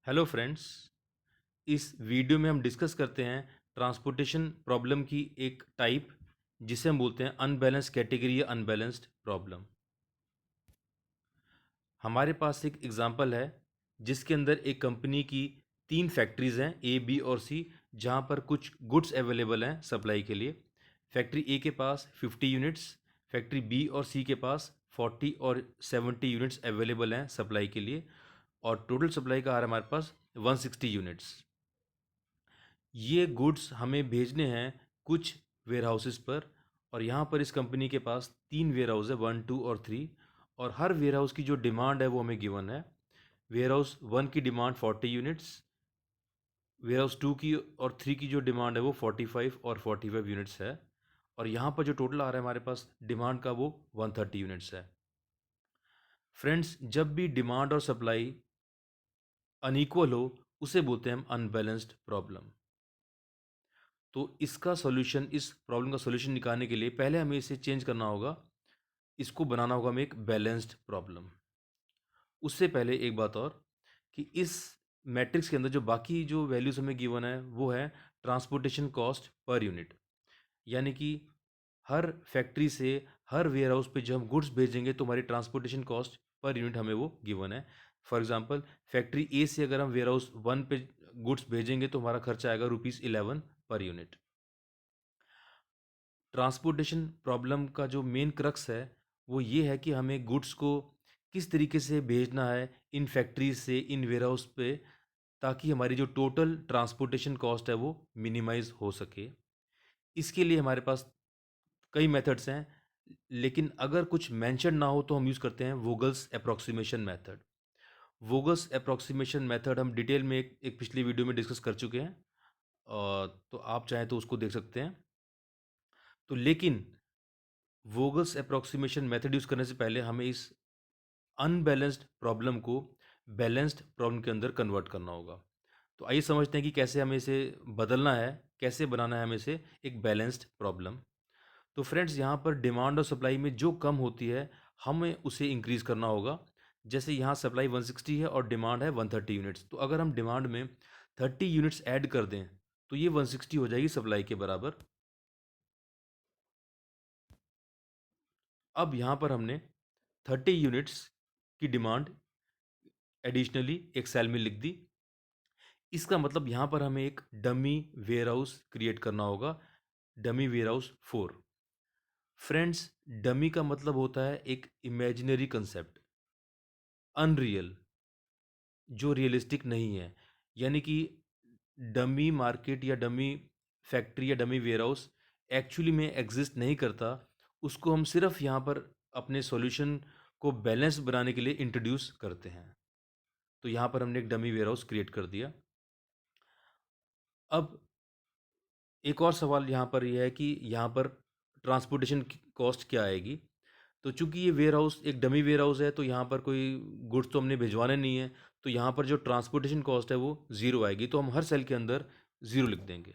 Hello friends. इस video में हम डिस्कस करते हैं ट्रांसपोर्टेशन प्रॉब्लम की एक टाइप जिसे हम बोलते हैं अनबैलेंस कैटेगरी या अनबैलेंस्ड प्रॉब्लम। हमारे पास एक एग्जांपल है जिसके अंदर एक कंपनी की तीन फैक्ट्रीज हैं ए बी और सी, जहां पर कुछ गुड्स अवेलेबल हैं सप्लाई के लिए। फैक्ट्री ए के पास 50 यूनिट्स, फैक्ट्री बी और सी के पास 40 और 70 यूनिट्स अवेलेबल हैं सप्लाई के लिए, और टोटल सप्लाई का आ रहा है हमारे पास 160 यूनिट्स। ये गुड्स हमें भेजने हैं कुछ वेयर हाउसेस पर, और यहाँ पर इस कंपनी के पास तीन वेयर हाउस है, 1 2 और 3। और हर वेयर हाउस की जो डिमांड है वो हमें गिवन है। वेयर हाउस 1 की डिमांड 40 यूनिट्स, वेयर हाउस 2 की और 3 की जो डिमांड है वो 45 और 45 यूनिट्स है, और यहाँ पर जो टोटल आ रहा है हमारे पास डिमांड का वो 130 यूनिट्स है। फ्रेंड्स, जब भी डिमांड और सप्लाई अनइक्वल हो उसे बोलते हैं हम अनबैलेंस्ड प्रॉब्लम। तो इसका सॉल्यूशन, इस प्रॉब्लम का सॉल्यूशन निकालने के लिए पहले हमें इसे चेंज करना होगा, इसको बनाना होगा हमें एक बैलेंस्ड प्रॉब्लम। उससे पहले एक बात और, कि इस मैट्रिक्स के अंदर जो बाकी जो वैल्यूज हमें गिवन है वो है ट्रांसपोर्टेशन कॉस्ट पर यूनिट। यानी कि हर फैक्ट्री से हर वेयर हाउस पे जब हम गुड्स भेजेंगे तो हमारी ट्रांसपोर्टेशन कॉस्ट पर यूनिट हमें वो गिवन है। फॉर एग्जांपल, फैक्ट्री ए से अगर हम वेयर हाउस 1 पे गुड्स भेजेंगे तो हमारा खर्चा आएगा ₹11 पर यूनिट। ट्रांसपोर्टेशन प्रॉब्लम का जो मेन क्रक्स है वो ये है कि हमें गुड्स को किस तरीके से भेजना है इन फैक्ट्रीज से इन वेयर हाउस पे, ताकि हमारी जो टोटल ट्रांसपोर्टेशन कॉस्ट है वो मिनिमाइज हो सके। इसके लिए हमारे पास कई मेथड्स हैं, लेकिन अगर कुछ मेंशन ना हो तो हम यूज़ करते हैं वोगल्स अप्रॉक्सीमेशन मेथड। वोगल्स अप्रॉक्सीमेशन मेथड हम डिटेल में एक पिछली वीडियो में डिस्कस कर चुके हैं, तो आप चाहें तो उसको देख सकते हैं। तो लेकिन वोगल्स अप्रॉक्सीमेशन मेथड यूज़ करने से पहले हमें इस अनबैलेंस्ड प्रॉब्लम को बैलेंस्ड प्रॉब्लम के अंदर कन्वर्ट करना होगा। तो आइए समझते हैं कि कैसे हमें इसे बदलना है, कैसे बनाना है हमें इसे एक बैलेंस्ड प्रॉब्लम। तो फ्रेंड्स, यहाँ पर डिमांड और सप्लाई में जो कम होती है हमें उसे इंक्रीज़ करना होगा। जैसे यहाँ सप्लाई 160 है और डिमांड है 130 यूनिट्स, तो अगर हम डिमांड में 30 यूनिट्स ऐड कर दें तो ये 160 हो जाएगी सप्लाई के बराबर। अब यहाँ पर हमने 30 यूनिट्स की डिमांड एडिशनली एक सेल में लिख दी। इसका मतलब यहाँ पर हमें एक डमी वेयर हाउस क्रिएट करना होगा, dummy warehouse 4। Friends, dummy का मतलब होता है एक इमेजिनरी कंसेप्ट, अनरियल, जो रियलिस्टिक नहीं है। यानी कि डमी मार्केट या डमी फैक्ट्री या डमी वेयर हाउस एक्चुअली में एग्जिस्ट नहीं करता, उसको हम सिर्फ यहाँ पर अपने सॉल्यूशन को बैलेंस बनाने के लिए इंट्रोड्यूस करते हैं। तो यहाँ पर हमने एक डमी वेयर हाउस क्रिएट कर दिया। अब एक और सवाल यहाँ पर यह है कि यहाँ पर ट्रांसपोर्टेशन कॉस्ट क्या आएगी। तो चूंकि ये वेयर हाउस एक डमी वेयर हाउस है तो यहाँ पर कोई गुड्स तो हमने भिजवाने नहीं है, तो यहाँ पर जो ट्रांसपोर्टेशन कॉस्ट है वो ज़ीरो आएगी, तो हम हर सेल के अंदर ज़ीरो लिख देंगे।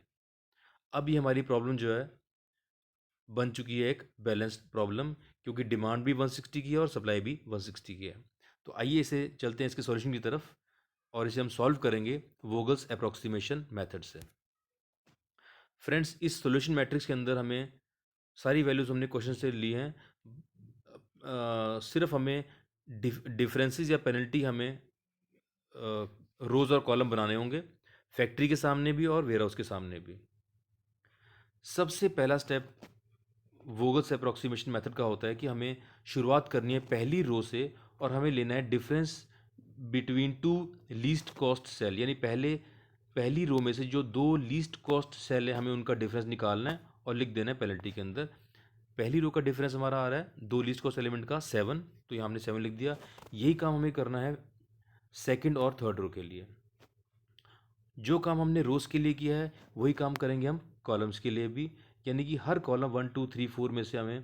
अब ये हमारी प्रॉब्लम जो है बन चुकी है एक बैलेंस्ड प्रॉब्लम, क्योंकि डिमांड भी 160 की है और सप्लाई भी 160 की है। तो आइए इसे चलते हैं इसके सॉल्यूशन की तरफ, और इसे हम सॉल्व करेंगे वोगल्स अप्रॉक्सीमेशन मेथड से। फ्रेंड्स, इस सॉल्यूशन मैट्रिक्स के अंदर हमें सारी वैल्यूज़ हमने क्वेश्चन से ली हैं। सिर्फ हमें डिफरेंसेस या पेनल्टी हमें रोज़ और कॉलम बनाने होंगे, फैक्ट्री के सामने भी और वेयर हाउस के सामने भी। सबसे पहला स्टेप वोगल्स अप्रॉक्सीमेशन मेथड का होता है कि हमें शुरुआत करनी है पहली रो से, और हमें लेना है difference between two least cost cell. यानी पहली रो में से जो दो लीस्ट कॉस्ट सेल है हमें उनका डिफरेंस निकालना है और लिख देना है पेनल्टी के अंदर। पहली रो का डिफरेंस हमारा आ रहा है दो लीस्ट कॉस्ट एलिमेंट का 7, तो यहाँ हमने 7 लिख दिया। यही काम हमें करना है सेकंड और थर्ड रो के लिए। जो काम हमने रोज के लिए किया है वही काम करेंगे हम कॉलम्स के लिए भी। यानी कि हर कॉलम 1 2 3 4 में से हमें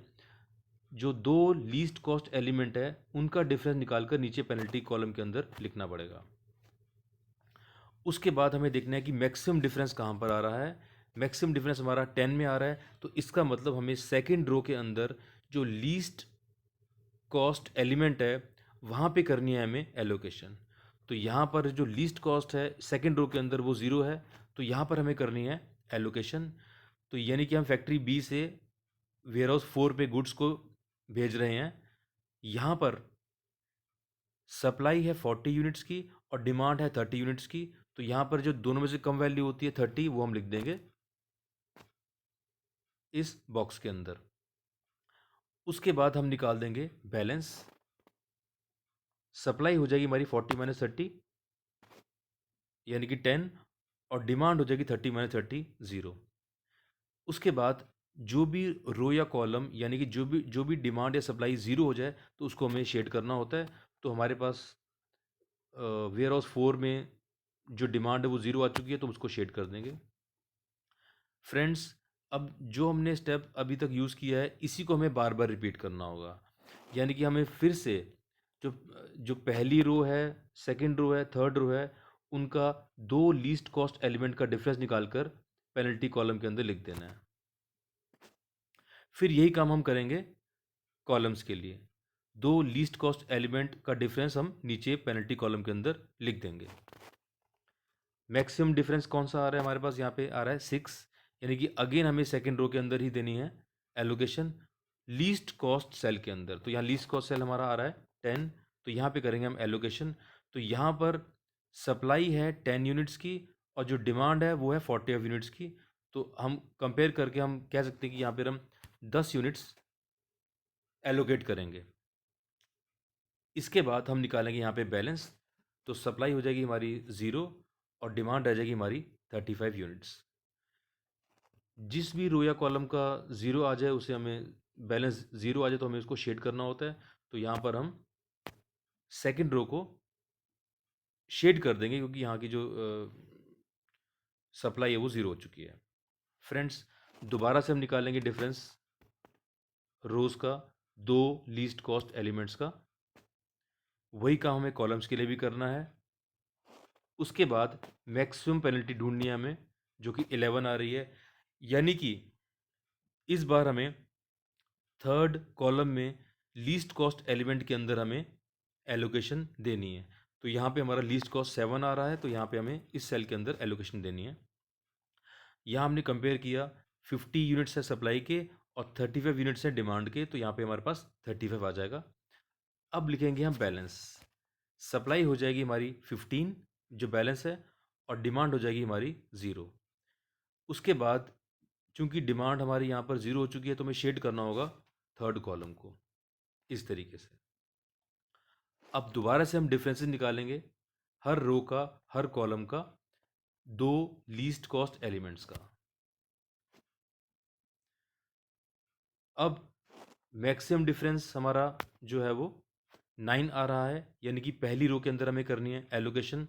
जो दो लीस्ट कॉस्ट एलिमेंट है उनका डिफरेंस निकालकर नीचे पेनल्टी कॉलम के अंदर लिखना पड़ेगा। उसके बाद हमें देखना है कि मैक्सिमम डिफरेंस कहाँ पर आ रहा है। मैक्सिमम डिफरेंस हमारा 10 में आ रहा है, तो इसका मतलब हमें सेकेंड रो के अंदर जो लीस्ट कॉस्ट एलिमेंट है वहाँ पे करनी है हमें एलोकेशन। तो यहाँ पर जो लीस्ट कॉस्ट है सेकेंड रो के अंदर वो ज़ीरो है, तो यहाँ पर हमें करनी है एलोकेशन। तो यानी कि हम फैक्ट्री बी से वेयर हाउस 4 पे गुड्स को भेज रहे हैं। यहाँ पर सप्लाई है 40 यूनिट्स की और डिमांड है 30 यूनिट्स की, तो यहाँ पर जो दोनों में से कम वैल्यू होती है 30, वो हम लिख देंगे इस बॉक्स के अंदर। उसके बाद हम निकाल देंगे बैलेंस। सप्लाई हो जाएगी हमारी 40 माइनस 30 यानी कि 10, और डिमांड हो जाएगी 30 माइनस 30 0। उसके बाद जो भी रो या कॉलम यानी कि जो भी डिमांड या सप्लाई ज़ीरो हो जाए तो उसको हमें शेड करना होता है। तो हमारे पास वेयर हाउस 4 में जो डिमांड है वो ज़ीरो आ चुकी है, तो हम उसको शेड कर देंगे। फ्रेंड्स, अब जो हमने स्टेप अभी तक यूज़ किया है इसी को हमें बार बार रिपीट करना होगा। यानी कि हमें फिर से जो जो पहली रो है, सेकंड रो है, थर्ड रो है, उनका दो लीस्ट कॉस्ट एलिमेंट का डिफरेंस निकालकर पेनल्टी कॉलम के अंदर लिख देना है। फिर यही काम हम करेंगे कॉलम्स के लिए। दो लीस्ट कॉस्ट एलिमेंट का डिफरेंस हम नीचे पेनल्टी कॉलम के अंदर लिख देंगे। मैक्सिमम डिफरेंस कौन सा आ रहा है हमारे पास, यहाँ पे आ रहा है 6, यानी कि अगेन हमें सेकेंड रो के अंदर ही देनी है एलोकेशन लीस्ट कॉस्ट सेल के अंदर। तो यहाँ लीस्ट कॉस्ट सेल हमारा आ रहा है 10, तो यहाँ पे करेंगे हम एलोकेशन। तो यहाँ पर सप्लाई है 10 यूनिट्स की और जो डिमांड है वो है 40 यूनिट्स की। तो हम कंपेयर करके हम कह सकते हैं कि यहाँ पर हम 10 यूनिट्स एलोकेट करेंगे। इसके बाद हम निकालेंगे यहाँ पे बैलेंस। तो सप्लाई हो जाएगी हमारी 0 और डिमांड रह जाएगी हमारी 35 यूनिट्स। जिस भी रो या कॉलम का 0 आ जाए उसे हमें बैलेंस 0 आ जाए तो हमें उसको शेड करना होता है। तो यहाँ पर हम सेकंड रो को शेड कर देंगे क्योंकि यहाँ की जो सप्लाई है वो 0 हो चुकी है। फ्रेंड्स, दोबारा से हम निकालेंगे डिफरेंस रोज का दो लीस्ट कॉस्ट एलिमेंट्स का। वही काम हमें कॉलम्स के लिए भी करना है। उसके बाद मैक्सिमम पेनल्टी ढूंढनी है हमें, जो कि 11 आ रही है। यानी कि इस बार हमें थर्ड कॉलम में लीस्ट कॉस्ट एलिमेंट के अंदर हमें एलोकेशन देनी है। तो यहाँ पे हमारा लीस्ट कॉस्ट 7 आ रहा है, तो यहाँ पे हमें इस सेल के अंदर एलोकेशन देनी है। यहाँ हमने कंपेयर किया 50 यूनिट्स है सप्लाई के और 35 यूनिट्स है डिमांड के, तो यहाँ पे हमारे पास 35 आ जाएगा। अब लिखेंगे हम बैलेंस। सप्लाई हो जाएगी हमारी 15 जो बैलेंस है, और डिमांड हो जाएगी हमारी 0। उसके बाद चूंकि डिमांड हमारी यहाँ पर 0 हो चुकी है तो हमें शेड करना होगा थर्ड कॉलम को इस तरीके से। अब दोबारा से हम डिफरेंसेस निकालेंगे हर रो का, हर कॉलम का, दो लीस्ट कॉस्ट एलिमेंट्स का। अब मैक्सिमम डिफरेंस हमारा जो है वो 9 आ रहा है, यानी कि पहली रो के अंदर हमें करनी है एलोकेशन।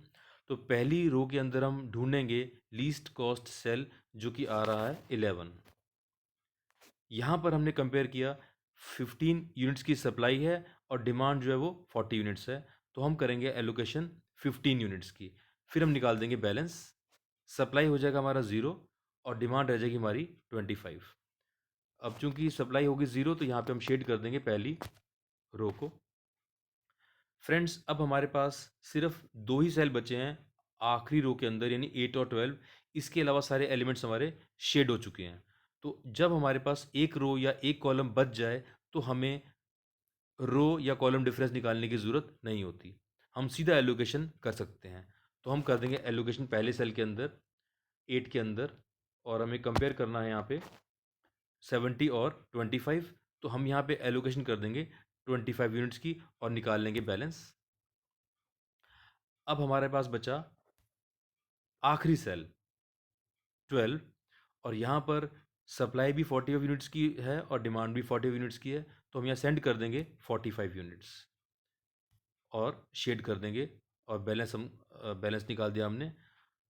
तो पहली रो के अंदर हम ढूंढेंगे लीस्ट कॉस्ट सेल जो कि आ रहा है 11। यहाँ पर हमने कंपेयर किया 15 यूनिट्स की सप्लाई है और डिमांड जो है वो 40 यूनिट्स है, तो हम करेंगे एलोकेशन 15 यूनिट्स की। फिर हम निकाल देंगे बैलेंस। सप्लाई हो जाएगा हमारा 0 और डिमांड रह जाएगी हमारी 25। अब चूंकि सप्लाई होगी 0 तो यहाँ पे हम शेड कर देंगे पहली रो को। फ्रेंड्स, अब हमारे पास सिर्फ दो ही सेल बचे हैं आखिरी रो के अंदर, यानी 8 और 12। इसके अलावा सारे एलिमेंट्स हमारे शेड हो चुके हैं। तो जब हमारे पास एक रो या एक कॉलम बच जाए तो हमें रो या कॉलम डिफरेंस निकालने की ज़रूरत नहीं होती, हम सीधा एलोकेशन कर सकते हैं। तो हम कर देंगे एलोकेशन पहले सेल के अंदर 8 के अंदर, और हमें कंपेयर करना है यहाँ पे 70 और 25। तो हम यहाँ पे एलोकेशन कर देंगे 25 यूनिट्स की और निकाल लेंगे बैलेंस। अब हमारे पास बचा आखिरी सेल 12, और यहाँ पर सप्लाई भी 40 यूनिट्स की है और डिमांड भी 40 यूनिट्स की है, तो हम यहाँ सेंड कर देंगे 45 यूनिट्स और शेड कर देंगे, और बैलेंस हम बैलेंस निकाल दिया हमने।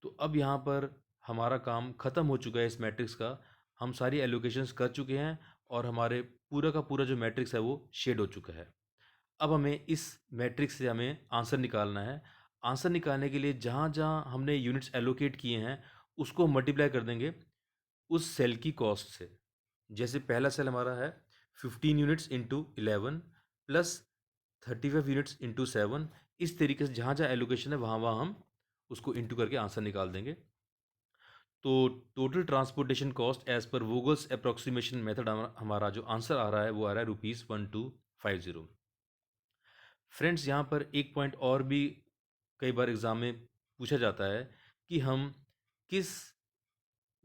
तो अब यहाँ पर हमारा काम ख़त्म हो चुका है इस मैट्रिक्स का। हम सारी एलोकेशंस कर चुके हैं और हमारे पूरा का पूरा जो मैट्रिक्स है वो शेड हो चुका है। अब हमें इस मैट्रिक्स से हमें आंसर निकालना है। आंसर निकालने के लिए जहाँ जहाँ हमने यूनिट्स एलोकेट किए हैं उसको मल्टीप्लाई कर देंगे उस सेल की कॉस्ट से। जैसे पहला सेल हमारा है 15 units into 11 plus 35 units into 7, इस तरीके से जहाँ जहाँ एलोकेशन है वहाँ वहाँ हम उसको इंटू करके आंसर निकाल देंगे। तो total transportation cost as per वोगल्स approximation method हमारा जो आंसर आ रहा है वो आ रहा है ₹1250। फ्रेंड्स, यहाँ पर एक पॉइंट और भी कई बार एग्ज़ाम में पूछा जाता है कि हम किस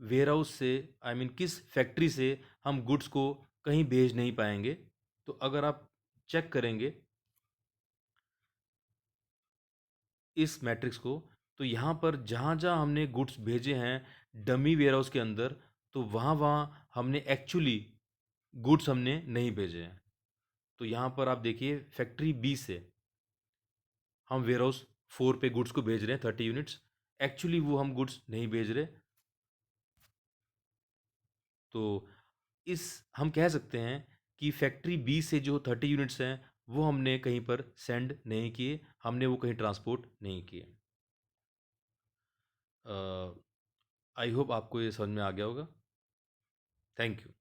वेयर हाउस से, आई मीन किस फैक्ट्री से हम गुड्स को कहीं भेज नहीं पाएंगे। तो अगर आप चेक करेंगे इस मैट्रिक्स को, तो यहाँ पर जहाँ जहाँ हमने गुड्स भेजे हैं डमी वेयर हाउस के अंदर, तो वहाँ वहाँ हमने एक्चुअली गुड्स हमने नहीं भेजे हैं। तो यहाँ पर आप देखिए फैक्ट्री बी से हम वेयर हाउस 4 पे गुड्स को भेज रहे हैं 30 यूनिट्स, एक्चुअली वो हम गुड्स नहीं भेज रहे। तो इस हम कह सकते हैं कि फैक्ट्री बी से जो 30 यूनिट्स हैं वो हमने कहीं पर सेंड नहीं किए, हमने वो कहीं ट्रांसपोर्ट नहीं किए। आई होप आपको ये समझ में आ गया होगा। Thank you.